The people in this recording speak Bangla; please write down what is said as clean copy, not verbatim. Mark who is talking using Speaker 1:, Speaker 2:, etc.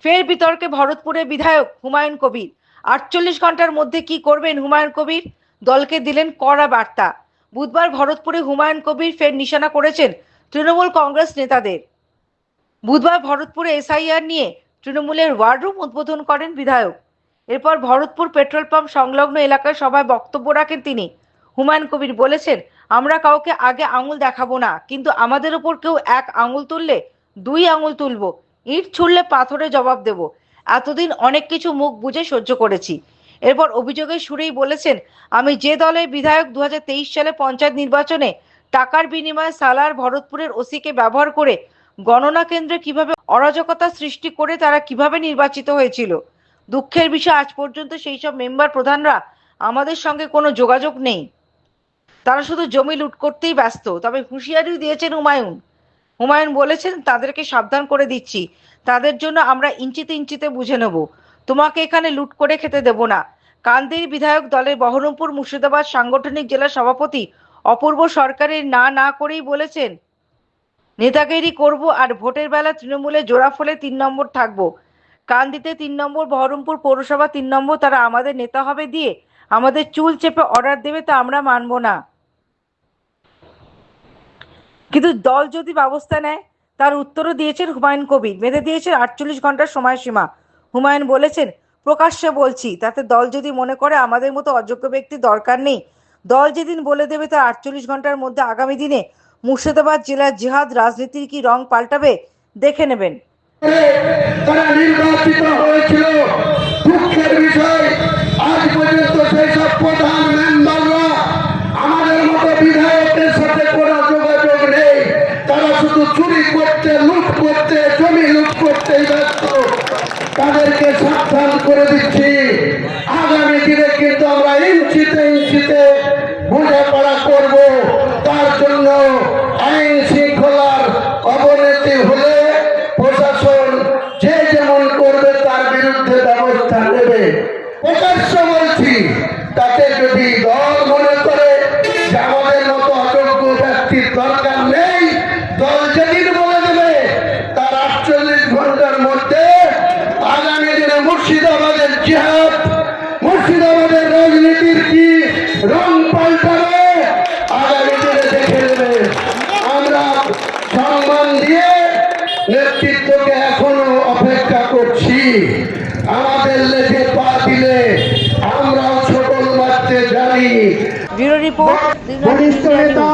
Speaker 1: ফের বিতর্কে ভরতপুরের বিধায়ক হুমায়ুন কবির। 48 ঘন্টার মধ্যে কি করবেন হুমায়ুন কবির? দলকে দিলেন কড়া বার্তা। বুধবার ভরতপুরে হুমায়ুন কবির ফের নিশানা করেছেন তৃণমূল কংগ্রেস নেতাদের। বুধবার ভরতপুরে এসআইআর নিয়ে তৃণমূলের ওয়ার রুম উদ্বোধন করেন বিধায়ক। এরপর ভরতপুর পেট্রোল পাম্প সংলগ্ন এলাকায় সভায় বক্তব্য রাখেন তিনি। হুমায়ুন কবির বলেছেন, আমরা কাউকে আগে আঙুল দেখাবো না, কিন্তু আমাদের উপর কেউ এক আঙুল তুললে 2 আঙুল তুলবো। ইট ছুড়লে পাথরে জবাব দেব। এতদিন অনেক কিছু মুখ বুজে সহ্য করেছি। এরপর অভিযোগের সুরেই বলেছেন, আমি যে দলের বিধায়ক 2023 সালে পঞ্চায়েত নির্বাচনে টাকার বিনিময়ে সালার ভরতপুরের ওসিকে ব্যবহার করে গণনা কেন্দ্রে কিভাবে অরাজকতা সৃষ্টি করে তারা কিভাবে নির্বাচিত হয়েছিল। দুঃখের বিষয়, আজ পর্যন্ত সেই সব মেম্বার প্রধানরা আমাদের সঙ্গে কোনো যোগাযোগ নেই। তারা শুধু জমি লুট করতেই ব্যস্ত। তবে হুঁশিয়ারিও দিয়েছেন হুমায়ুন বলেছেন, তাদেরকে সাবধান করে দিচ্ছি, তাদের জন্য আমরা ইঞ্চিতে ইঞ্চিতে বুঝে নেব। তোমাকে এখানে লুট করে খেতে দেব না। কান্দির বিধায়ক দলের বহরমপুর মুর্শিদাবাদ সাংগঠনিক জেলা সভাপতি অপূর্ব সরকারের না করেই বলেছেন, নেতাগিরি করব আর ভোটের বেলা তৃণমূলে জোড়া ফলে 3 নম্বর থাকবো। কান্দিতে 3 নম্বর, বহরমপুর পৌরসভা 3 নম্বর, তারা আমাদের নেতা হবে দিয়ে আমাদের চুল চেপে অর্ডার দেবে, তা আমরা মানব না। কিন্তু দল যদি ব্যবস্থা নেয়, তার উত্তরও দিয়েছেন হুমায়ুন কবির। বেঁধে দিয়েছেন 48 ঘন্টার সময়সীমা। হুমায়ুন বলেছেন, প্রকাশ্যে বলছি, তাতে দল যদি মনে করে আমাদের মতো অযোগ্য ব্যক্তি দরকার নেই, দল যেদিন বলে দেবে তার 48 ঘন্টার মধ্যে আগামী দিনে মুর্শিদাবাদ জেলার জিহাদ রাজনীতির কি রং পাল্টাবে দেখে নেবেন।
Speaker 2: তারা নির্বাচিত হয়েছিল, দুঃখের বিষয় আজ পর্যন্ত সেসব প্রধান মেম্বাররা আমাদের মতো বিধায়কের সাথে কোনো যোগাযোগ নেই। তারা শুধু চুরি করতে, লুট করতে, জমি লুট করতে ব্যস্ত। তাদেরকে সাবধান করে দিচ্ছি, আগামী দিনে কিন্তু আমরা ইঞ্চিতে ইঞ্চিতে বোঝাপড়া করব। তার জন্য আইন শৃঙ্খলার অবনতি হলে প্রশাসন যে যেমন করবে তার বিরুদ্ধে ব্যবস্থা নেবে। প্রকাশ্য বলছি, তাতে যদি দল মনে করে যে আমাদের মতো অযোগ্য ব্যক্তির দরকার নেই, দল যেদিন বলে দেবে তার 48 ঘন্টার মধ্যে আগামী দিনে মুর্শিদাবাদের জিহাদ, মুর্শিদাবাদের রাজনীতির কি রং পাল্টাবে আগামী দিনে দেখে নেবে। আমরা সম্মান দিয়ে নেতৃত্বকে এখনো অপেক্ষা করছি। আমাদের লেগে পা দিলে আমরাও ছোটল মারতে জানি।
Speaker 1: ব্যুরো রিপোর্ট,
Speaker 2: বরিষ্ঠ নেতা